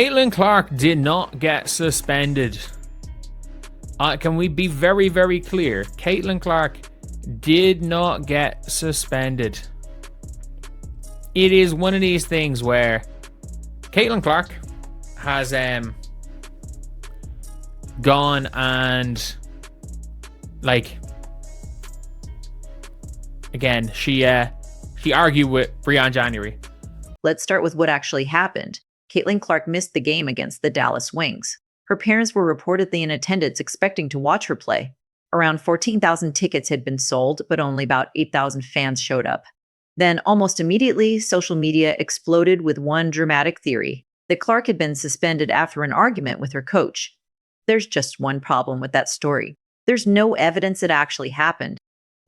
Caitlin Clark did not get suspended. Can we be very, very clear? Caitlin Clark did not get suspended. It is one of these things where Caitlin Clark has gone and again, she argued with Brianne January. Let's start with what actually happened. Caitlin Clark missed the game against the Dallas Wings. Her parents were reportedly in attendance expecting to watch her play. Around 14,000 tickets had been sold, but only about 8,000 fans showed up. Then, almost immediately, social media exploded with one dramatic theory, that Clark had been suspended after an argument with her coach. There's just one problem with that story. There's no evidence it actually happened.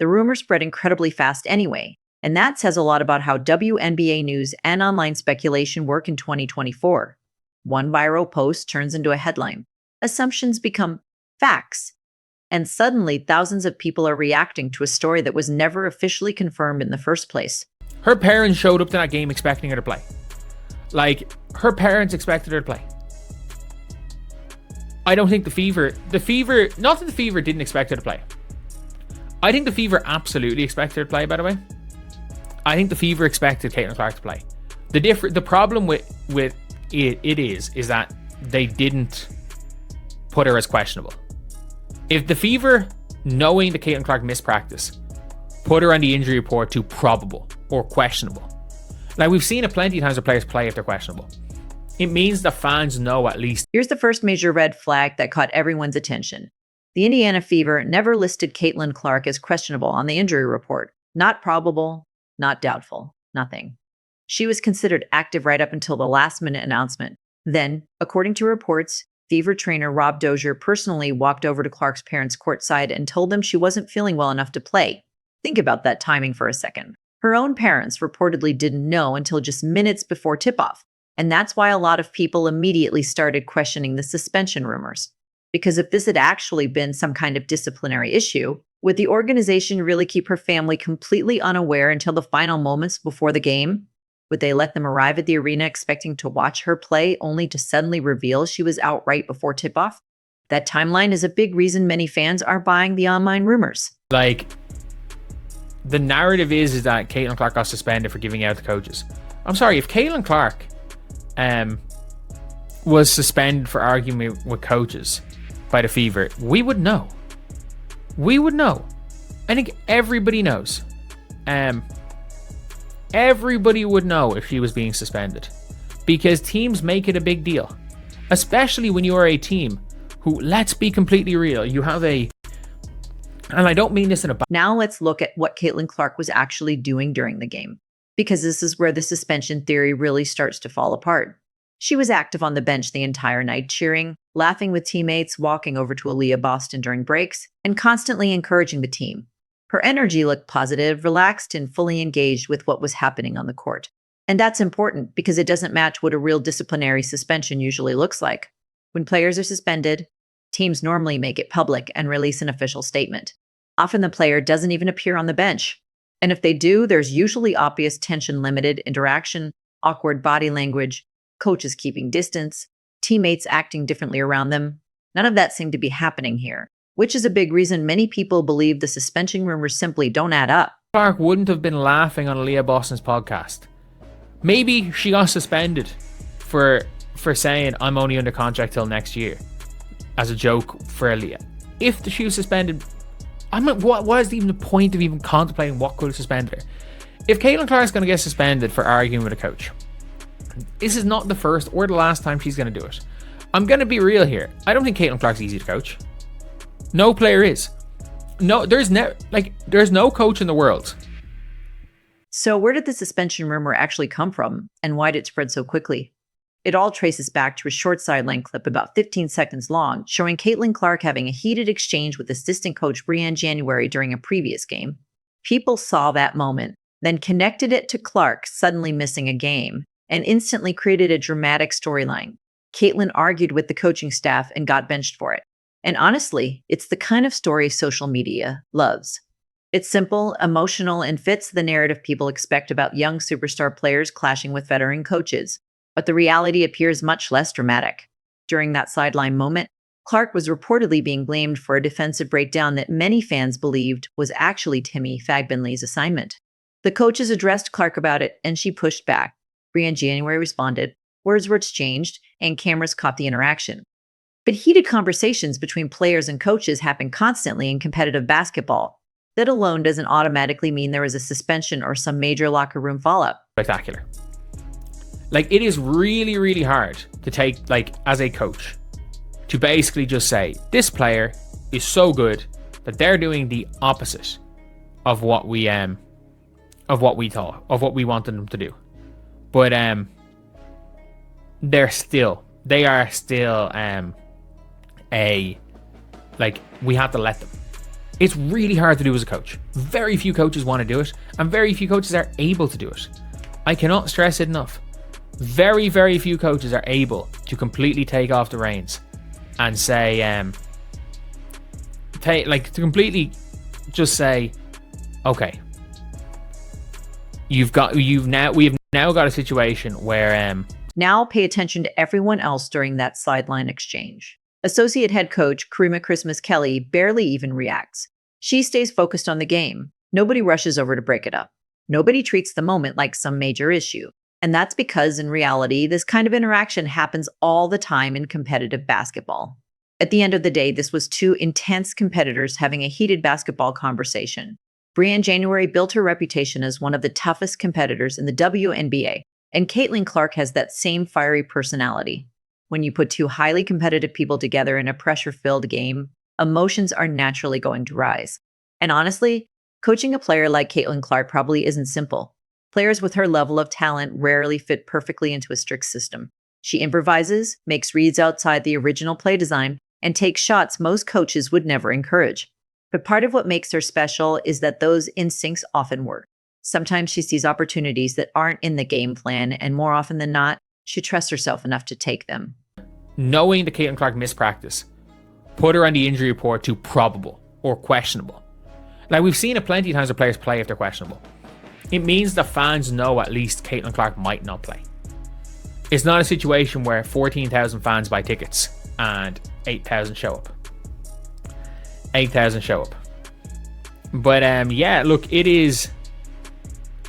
The rumor spread incredibly fast anyway, and that says a lot about how WNBA news and online speculation work in 2024. One viral post turns into a headline. Assumptions become facts. And suddenly, thousands of people are reacting to a story that was never officially confirmed in the first place. Her parents showed up to that game expecting her to play. Her parents expected her to play. I don't think the Fever, not that the Fever didn't expect her to play. I think the Fever absolutely expected her to play, by the way. I think the Fever expected Caitlin Clark to play. The problem with it is that they didn't put her as questionable. If the Fever, knowing that Caitlin Clark missed practice, put her on the injury report to probable or questionable. We've seen it plenty of times where players play if they're questionable. It means the fans know at least. Here's the first major red flag that caught everyone's attention. The Indiana Fever never listed Caitlin Clark as questionable on the injury report. Not probable, not doubtful, nothing. She was considered active right up until the last-minute announcement. Then, according to reports, Fever trainer Rob Dozier personally walked over to Clark's parents courtside and told them she wasn't feeling well enough to play. Think about that timing for a second. Her own parents reportedly didn't know until just minutes before tip-off, and that's why a lot of people immediately started questioning the suspension rumors. Because if this had actually been some kind of disciplinary issue, would the organization really keep her family completely unaware until the final moments before the game? Would they let them arrive at the arena expecting to watch her play only to suddenly reveal she was out right before tip-off? That timeline is a big reason many fans are buying the online rumors. The narrative is that Caitlin Clark got suspended for giving out the coaches. I'm sorry, if Caitlin Clark was suspended for arguing with coaches by the Fever, we would know. We would know. I think everybody knows. Everybody would know if she was being suspended, because teams make it a big deal, especially when you are a team who, let's be completely real, you have and I don't mean this in a... Now let's look at what Caitlin Clark was actually doing during the game, because this is where the suspension theory really starts to fall apart. She was active on the bench the entire night, cheering, laughing with teammates, walking over to Aaliyah Boston during breaks, and constantly encouraging the team. Her energy looked positive, relaxed, and fully engaged with what was happening on the court. And that's important because it doesn't match what a real disciplinary suspension usually looks like. When players are suspended, teams normally make it public and release an official statement. Often the player doesn't even appear on the bench. And if they do, there's usually obvious tension-limited interaction, awkward body language, coaches keeping distance, teammates acting differently around them. None of that seemed to be happening here, which is a big reason many people believe the suspension rumors simply don't add up. Clark wouldn't have been laughing on Aaliyah Boston's podcast. Maybe she got suspended for saying, I'm only under contract till next year, as a joke for Aaliyah. If she was suspended, what is even the point of even contemplating what could have suspended her? If Caitlin Clark's going to get suspended for arguing with a coach, this is not the first or the last time she's going to do it. I'm going to be real here. I don't think Caitlin Clark's easy to coach. No player is. No, there's no coach in the world. So where did the suspension rumor actually come from, and why did it spread so quickly? It all traces back to a short sideline clip about 15 seconds long, showing Caitlin Clark having a heated exchange with assistant coach Brianne January during a previous game. People saw that moment, then connected it to Clark suddenly missing a game, and instantly created a dramatic storyline. Caitlin argued with the coaching staff and got benched for it. And honestly, it's the kind of story social media loves. It's simple, emotional, and fits the narrative people expect about young superstar players clashing with veteran coaches. But the reality appears much less dramatic. During that sideline moment, Clark was reportedly being blamed for a defensive breakdown that many fans believed was actually Timmy Fagbinley's assignment. The coaches addressed Clark about it, and she pushed back. Brianne January responded, words were exchanged, and cameras caught the interaction. But heated conversations between players and coaches happen constantly in competitive basketball. That alone doesn't automatically mean there is a suspension or some major locker room fallout. Spectacular. Like, it is really, really hard to take, like, as a coach, to basically just say, this player is so good that they're doing the opposite of what we thought, of what we wanted them to do. But they are still we have to let them. It's really hard to do as a coach. Very few coaches want to do it, and very few coaches are able to do it. I cannot stress it enough. Very, very few coaches are able to completely take off the reins and say, to completely just say, okay, we have now got a situation where Now pay attention to everyone else during that sideline exchange. Associate head coach Karima Christmas Kelly barely even reacts. She stays focused on the game. Nobody rushes over to break it up. Nobody treats the moment like some major issue. And that's because, in reality, this kind of interaction happens all the time in competitive basketball. At the end of the day, this was two intense competitors having a heated basketball conversation. Brianne January built her reputation as one of the toughest competitors in the WNBA, and Caitlin Clark has that same fiery personality. When you put two highly competitive people together in a pressure-filled game, emotions are naturally going to rise. And honestly, coaching a player like Caitlin Clark probably isn't simple. Players with her level of talent rarely fit perfectly into a strict system. She improvises, makes reads outside the original play design, and takes shots most coaches would never encourage. But part of what makes her special is that those instincts often work. Sometimes she sees opportunities that aren't in the game plan, and more often than not, she trusts herself enough to take them. Knowing that Caitlin Clark missed practice put her on the injury report to probable or questionable. Like, we've seen it plenty of times where players play if they're questionable. It means the fans know at least Caitlin Clark might not play. It's not a situation where 14,000 fans buy tickets and 8,000 show up. 8,000 show up. But yeah, look, it is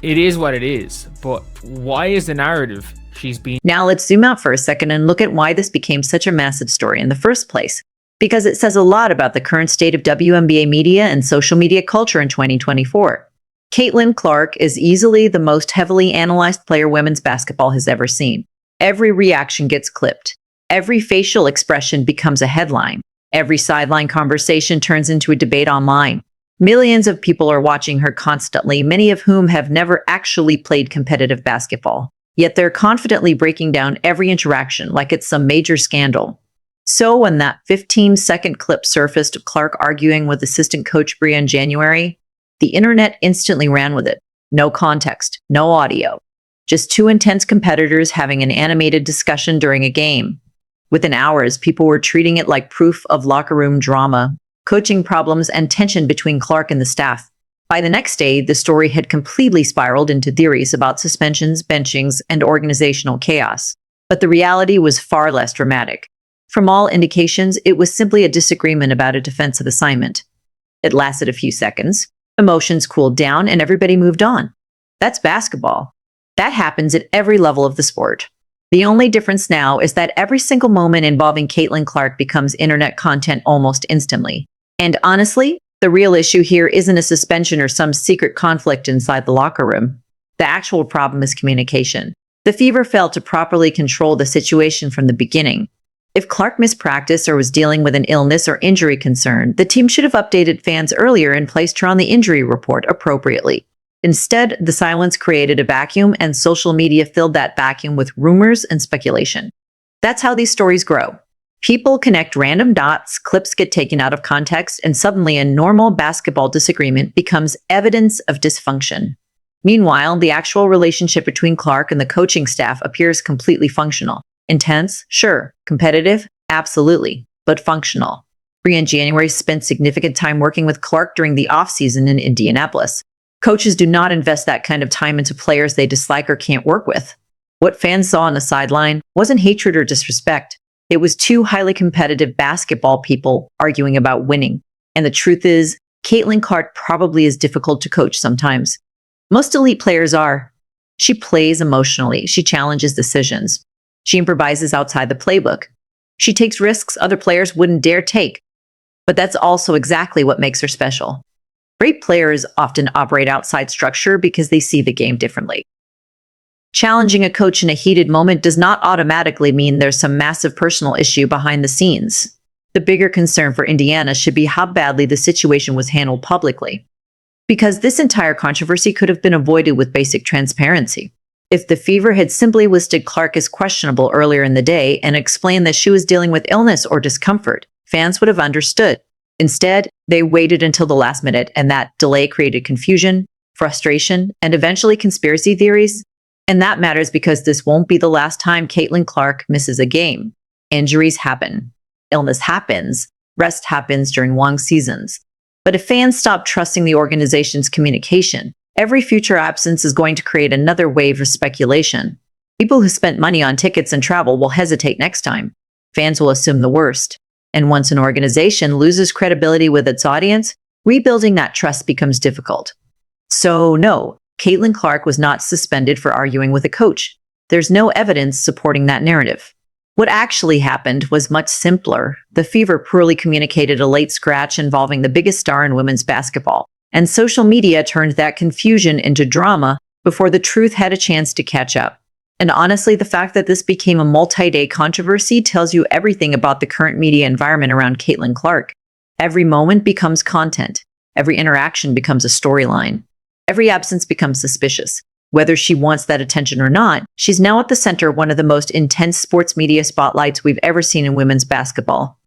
what it is. But why is the narrative she's been... Now let's zoom out for a second and look at why this became such a massive story in the first place. Because it says a lot about the current state of WNBA media and social media culture in 2024. Caitlin Clark is easily the most heavily analyzed player women's basketball has ever seen. Every reaction gets clipped. Every facial expression becomes a headline. Every sideline conversation turns into a debate online. Millions of people are watching her constantly, many of whom have never actually played competitive basketball. Yet they're confidently breaking down every interaction like it's some major scandal. So when that 15-second clip surfaced of Clark arguing with assistant coach Brianne January, the internet instantly ran with it. No context, no audio. Just two intense competitors having an animated discussion during a game. Within hours, people were treating it like proof of locker room drama, coaching problems, and tension between Clark and the staff. By the next day, the story had completely spiraled into theories about suspensions, benchings, and organizational chaos. But the reality was far less dramatic. From all indications, it was simply a disagreement about a defensive assignment. It lasted a few seconds. Emotions cooled down and everybody moved on. That's basketball. That happens at every level of the sport. The only difference now is that every single moment involving Caitlin Clark becomes internet content almost instantly. And honestly, the real issue here isn't a suspension or some secret conflict inside the locker room. The actual problem is communication. The Fever failed to properly control the situation from the beginning. If Clark missed practice or was dealing with an illness or injury concern, the team should have updated fans earlier and placed her on the injury report appropriately. Instead, the silence created a vacuum, and social media filled that vacuum with rumors and speculation. That's how these stories grow. People connect random dots, clips get taken out of context, and suddenly a normal basketball disagreement becomes evidence of dysfunction. Meanwhile, the actual relationship between Clark and the coaching staff appears completely functional. Intense? Sure. Competitive? Absolutely. But functional. Brianne January spent significant time working with Clark during the offseason in Indianapolis. Coaches do not invest that kind of time into players they dislike or can't work with. What fans saw on the sideline wasn't hatred or disrespect. It was two highly competitive basketball people arguing about winning. And the truth is, Caitlin Clark probably is difficult to coach sometimes. Most elite players are. She plays emotionally. She challenges decisions. She improvises outside the playbook. She takes risks other players wouldn't dare take. But that's also exactly what makes her special. Great players often operate outside structure because they see the game differently. Challenging a coach in a heated moment does not automatically mean there's some massive personal issue behind the scenes. The bigger concern for Indiana should be how badly the situation was handled publicly. Because this entire controversy could have been avoided with basic transparency. If the Fever had simply listed Clark as questionable earlier in the day and explained that she was dealing with illness or discomfort, fans would have understood. Instead, they waited until the last minute, and that delay created confusion, frustration, and eventually conspiracy theories. And that matters because this won't be the last time Caitlin Clark misses a game. Injuries happen. Illness happens. Rest happens during long seasons. But if fans stop trusting the organization's communication, every future absence is going to create another wave of speculation. People who spent money on tickets and travel will hesitate next time. Fans will assume the worst. And once an organization loses credibility with its audience, rebuilding that trust becomes difficult. So no, Caitlin Clark was not suspended for arguing with a coach. There's no evidence supporting that narrative. What actually happened was much simpler. The Fever poorly communicated a late scratch involving the biggest star in women's basketball, and social media turned that confusion into drama before the truth had a chance to catch up. And honestly, the fact that this became a multi-day controversy tells you everything about the current media environment around Caitlin Clark. Every moment becomes content. Every interaction becomes a storyline. Every absence becomes suspicious. Whether she wants that attention or not, she's now at the center of one of the most intense sports media spotlights we've ever seen in women's basketball.